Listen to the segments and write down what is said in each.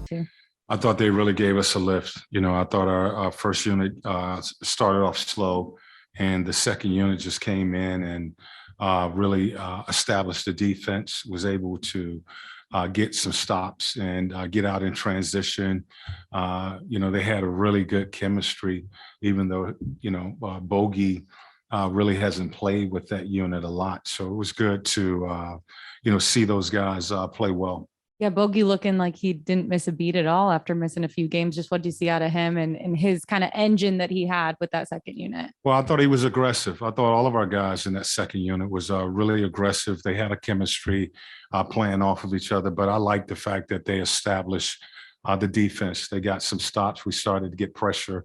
too. I thought they really gave us a lift. I thought our first unit started off slow, and the second unit just came in and really established the defense, was able to get some stops and get out in transition. They had a really good chemistry, even though, Bogey really hasn't played with that unit a lot. So it was good to, see those guys play well. Yeah, Bogey looking like he didn't miss a beat at all after missing a few games. Just what do you see out of him and his kind of engine that he had with that second unit? Well, I thought he was aggressive. I thought all of our guys in that second unit was really aggressive. They had a chemistry playing off of each other, but I like the fact that they established the defense. They got some stops. We started to get pressure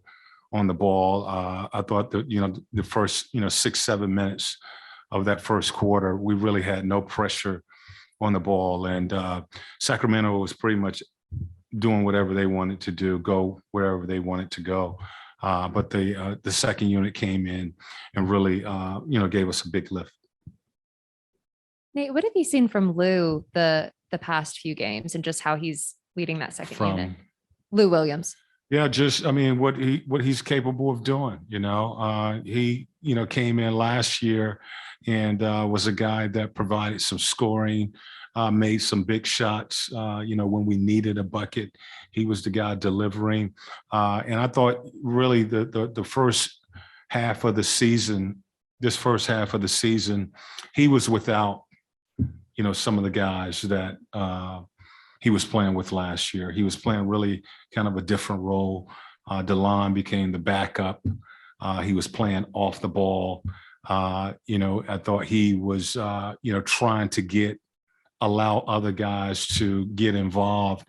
on the ball. I thought that, the first, 6-7 minutes of that first quarter, we really had no pressure on the ball, and Sacramento was pretty much doing whatever they wanted to do, go wherever they wanted to go. But the second unit came in and really, gave us a big lift. Nate, what have you seen from Lou the past few games and just how he's leading that second unit? Lou Williams. Yeah, just what he's capable of doing. He came in last year and was a guy that provided some scoring, made some big shots. When we needed a bucket, he was the guy delivering. And I thought really the first half of the season, he was without some of the guys that he was playing with last year. He was playing really kind of a different role. DeLon became the backup. He was playing off the ball. I thought he was, trying to allow other guys to get involved.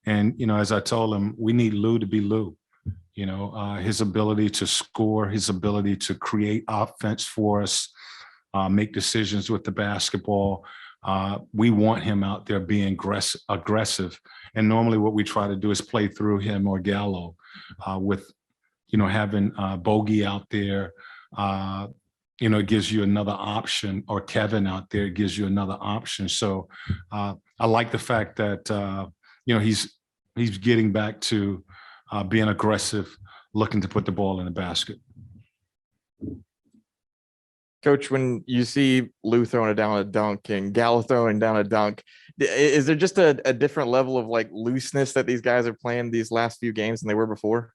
And, as I told him, we need Lou to be Lou. His ability to score, his ability to create offense for us, make decisions with the basketball. We want him out there being aggressive. And normally what we try to do is play through him or Gallo with, having Bogey out there. It gives you another option, or Kevin out there gives you another option. So I like the fact that, he's getting back to being aggressive, looking to put the ball in the basket. Coach, when you see Lou throwing it down a dunk and Gallo throwing down a dunk, is there just a different level of looseness that these guys are playing these last few games than they were before?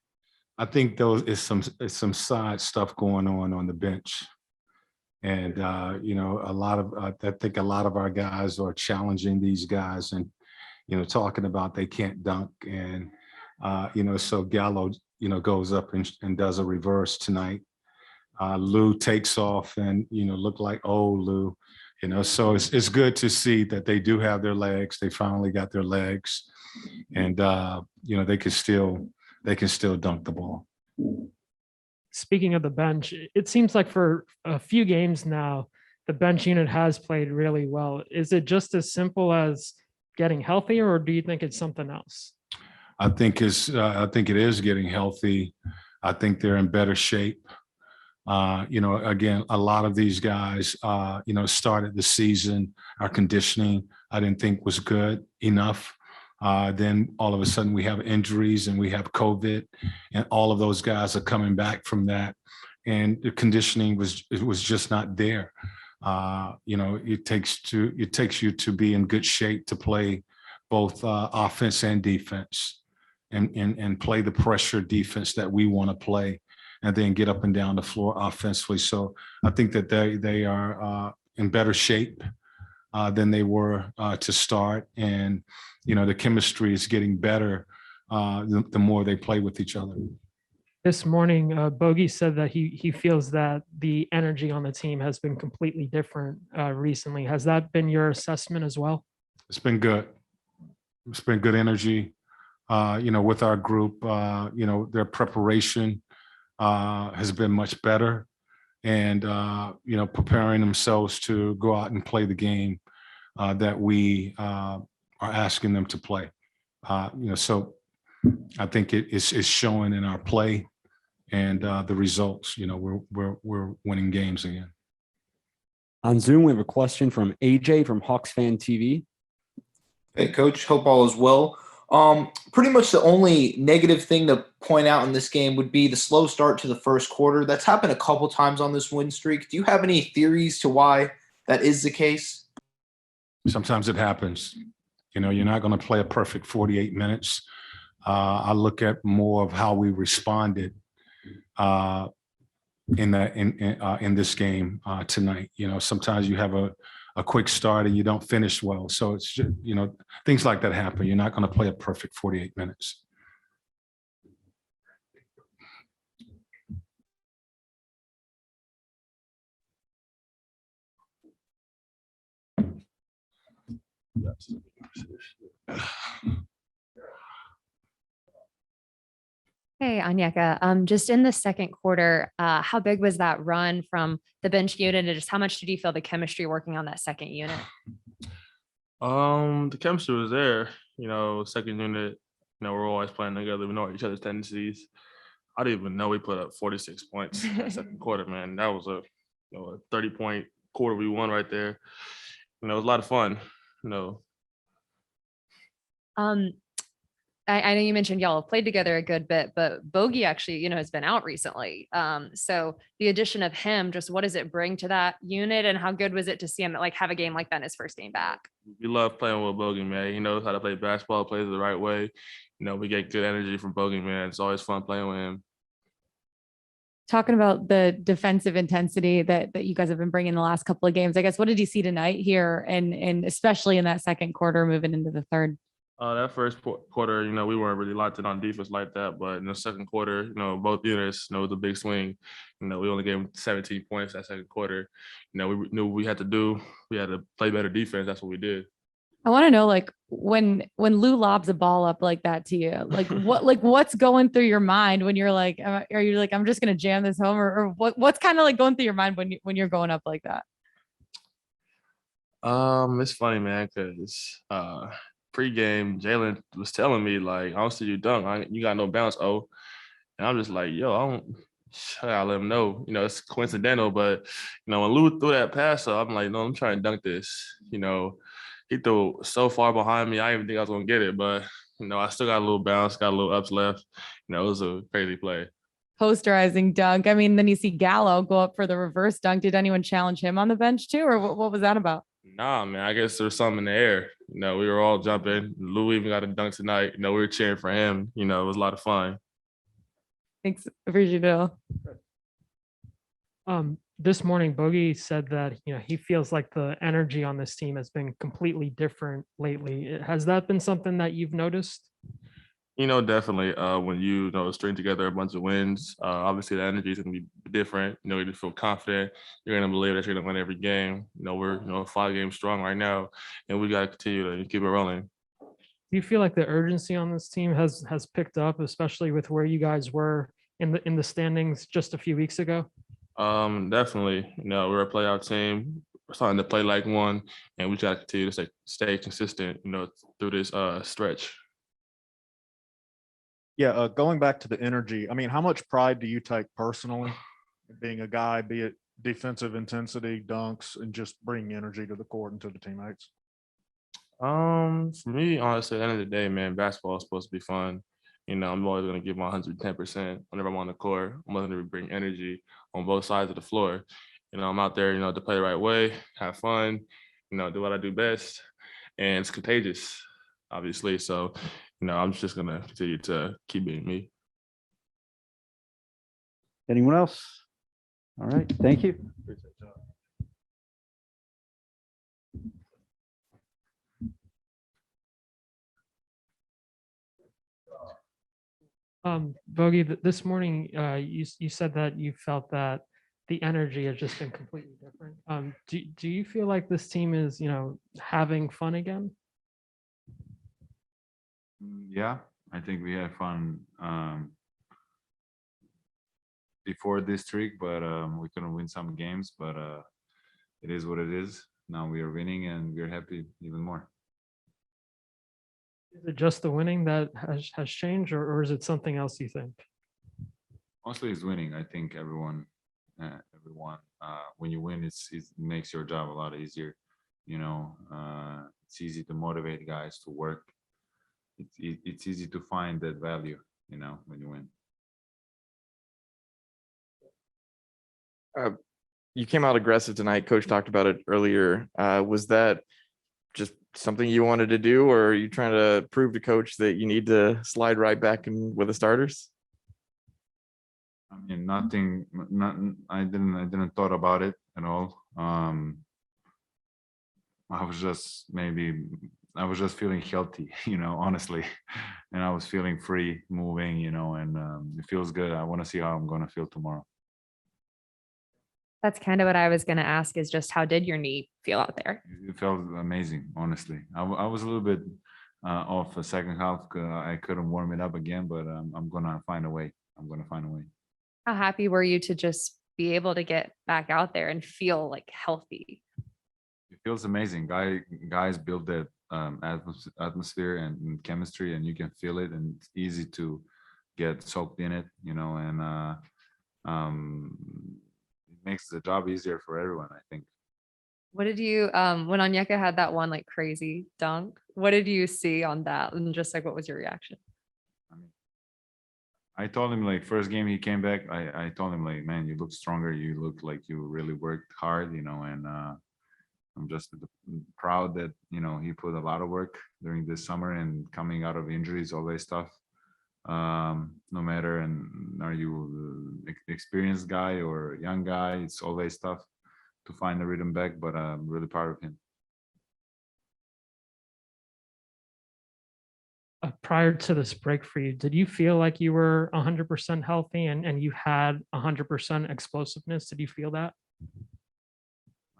I think is some side stuff going on the bench. And, I think a lot of our guys are challenging these guys and, talking about they can't dunk. And, so Gallo, goes up and does a reverse tonight. Lou takes off and, look like, oh, Lou, so it's good to see that they do have their legs. They finally got their legs and, they can still dunk the ball. Speaking of the bench, it seems like for a few games now, the bench unit has played really well. Is it just as simple as getting healthier, or do you think it's something else? I think it is getting healthy. I think they're in better shape. Again, a lot of these guys, started the season, our conditioning, I didn't think was good enough. Then all of a sudden we have injuries and we have COVID, and all of those guys are coming back from that. And the conditioning was just not there. It takes you to be in good shape to play both offense and defense and play the pressure defense that we want to play, and then get up and down the floor offensively. So I think that they are in better shape than they were to start. And, the chemistry is getting better the more they play with each other. This morning, Bogey said that he feels that the energy on the team has been completely different recently. Has that been your assessment as well? It's been good. It's been good energy, with our group. Their preparation has been much better, and preparing themselves to go out and play the game that we are asking them to play. So I think it's showing in our play and the results. We're winning games again. On Zoom, we have a question from AJ from Hawks Fan TV. Hey, Coach. Hope all is well. Pretty much the only negative thing to point out in this game would be the slow start to the first quarter. That's happened a couple times on this win streak. Do you have any theories to why that is the case? Sometimes it happens. You know, you're not going to play a perfect 48 minutes. I look at more of how we responded in this game tonight. You know, sometimes you have a quick start and you don't finish well. So it's just, you know, things like that happen. You're not going to play a perfect 48 minutes. Hey, Onyeka, just in the second quarter, how big was that run from the bench unit and just how much did you feel the chemistry working on that second unit? The chemistry was there, second unit, we're always playing together. We know each other's tendencies. I didn't even know we put up 46 points in the second quarter, man. That was a 30-point quarter we won right there. It was a lot of fun, I know you mentioned y'all have played together a good bit, but Bogey actually, has been out recently. So the addition of him, just what does it bring to that unit, and how good was it to see him have a game like that in his first game back? We love playing with Bogey, man. He knows how to play basketball, plays it the right way. We get good energy from Bogey, man. It's always fun playing with him. Talking about the defensive intensity that you guys have been bringing the last couple of games, I guess, what did you see tonight here, and especially in that second quarter moving into the third? That first quarter, we weren't really locked in on defense like that. But in the second quarter, both units, the big swing. We only gave them 17 points that second quarter. We knew what we had to play better defense. That's what we did. I want to know, when Lou lobs a ball up like that to you, what's going through your mind when you're are you I'm just gonna jam this home, or what's kind of going through your mind when you're going up like that? It's funny, man, because pre-game, Jalen was telling me, I don't see you dunk. You got no bounce, oh. And I'm just like, yo, I gotta let him know. It's coincidental, but, when Lou threw that pass up, I'm like, no, I'm trying to dunk this. He threw so far behind me, I didn't even think I was going to get it. But, I still got a little bounce, got a little ups left. It was a crazy play. Posterizing dunk. I mean, then you see Gallo go up for the reverse dunk. Did anyone challenge him on the bench too, or what was that about? Nah, man, I guess there's something in the air. We were all jumping. Lou even got a dunk tonight. We were cheering for him. It was a lot of fun. Thanks. Appreciate it. This morning, Bogey said that, he feels like the energy on this team has been completely different lately. Has that been something that you've noticed? Definitely. When you string together a bunch of wins, obviously the energy is going to be different. You feel confident. You're going to believe that you're going to win every game. We're 5 games strong right now, and we got to continue to keep it rolling. Do you feel like the urgency on this team has picked up, especially with where you guys were in the standings just a few weeks ago? Definitely. We're a playoff team. We're starting to play like one, and we got to continue to stay consistent, through this stretch. Yeah, going back to the energy, I mean, how much pride do you take personally being a guy, be it defensive intensity, dunks, and just bringing energy to the court and to the teammates? For me, honestly, at the end of the day, man, basketball is supposed to be fun. I'm always going to give my 110% whenever I'm on the court. I'm going to bring energy on both sides of the floor. I'm out there, to play the right way, have fun, do what I do best. And it's contagious, obviously. So, I'm just going to continue to keep being me. Anyone else? All right. Thank you. Bogey, this morning, you said that you felt that the energy has just been completely different. Do you feel like this team is, having fun again? Yeah, I think we had fun before this streak, but we couldn't win some games, but it is what it is. Now we are winning and we're happy even more. Is it just the winning that has changed, or is it something else you think? Mostly it's winning. I think everyone, when you win, it makes your job a lot easier. It's easy to motivate guys to work it's easy to find that value, you know, when you win. You came out aggressive tonight. Coach talked about it earlier. Was that just something you wanted to do, or are you trying to prove to coach that you need to slide right back in with the starters? I mean, I didn't thought about it at all. I was just feeling healthy, you know, honestly, and I was feeling free moving, you know, and it feels good. I want to see how I'm going to feel tomorrow. That's kind of what I was going to ask, is just how did your knee feel out there? It felt amazing, honestly. I was a little bit off the second half. I couldn't warm it up again, but I'm going to find a way. How happy were you to just be able to get back out there and feel like healthy? It feels amazing. Guys build that atmosphere and chemistry, and you can feel it, and it's easy to get soaked in it, you know, and it makes the job easier for everyone, I think. What did you, when Onyeka had that one like crazy dunk, what did you see on that? And just like, what was your reaction? I told him, like, first game he came back, I told him, like, man, you look stronger. You look like you really worked hard, you know, and I'm just proud that, you know, he put a lot of work during this summer, and coming out of injuries, always tough. No matter, and are you experienced guy or young guy, it's always tough to find the rhythm back, but I'm really proud of him. Prior to this break for you, did you feel like you were 100% healthy and you had 100% explosiveness? Did you feel that?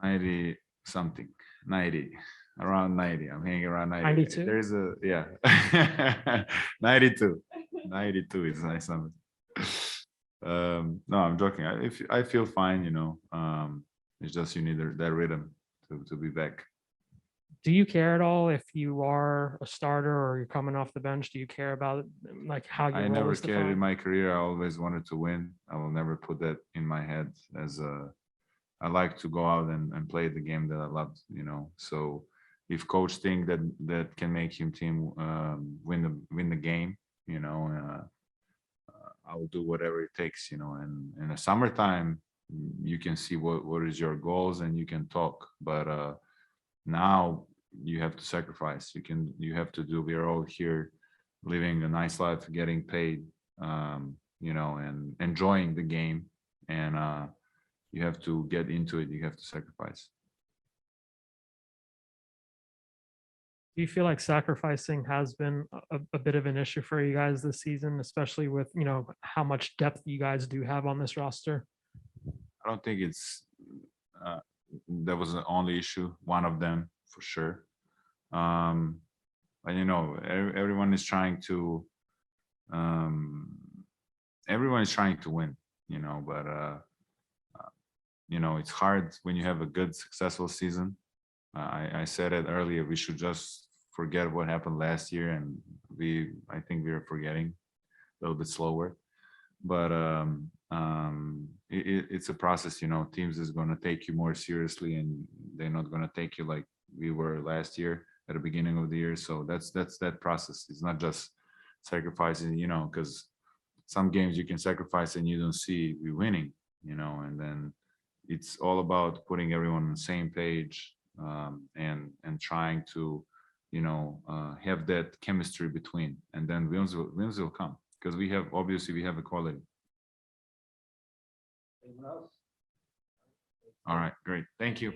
90 something, 90, around 90. I'm hanging around 90. 92? There's a, yeah, 92. 92 is nice number. No, I'm joking. I feel fine, you know. It's just you need that rhythm to be back. Do you care at all if you are a starter or you're coming off the bench? Do you care about like how your I role never is cared in defined? my career. I always wanted to win. I will never put that in my head I like to go out and play the game that I love, you know. So if coach think that can make him team win the game, you know, I will do whatever it takes, you know. And in the summertime, you can see what is your goals and you can talk. But now you have to sacrifice. You have to do. We're all here, living a nice life, getting paid, you know, and enjoying the game. And you have to get into it. You have to sacrifice. Do you feel like sacrificing has been a bit of an issue for you guys this season, especially with, you know, how much depth you guys do have on this roster? I don't think it's that was the only issue. One of them for sure. But you know, everyone is trying to win. You know, but you know, it's hard when you have a good, successful season. I said it earlier. We should just forget what happened last year, and I think we are forgetting a little bit slower. But it's a process, you know. Teams is going to take you more seriously, and they're not going to take you like we were last year at the beginning of the year. So that's that process. It's not just sacrificing, you know, because some games you can sacrifice and you don't see we winning, you know, and then it's all about putting everyone on the same page, and trying to, you know, have that chemistry between, and then wins will come, because we have a quality. All right, great. Thank you.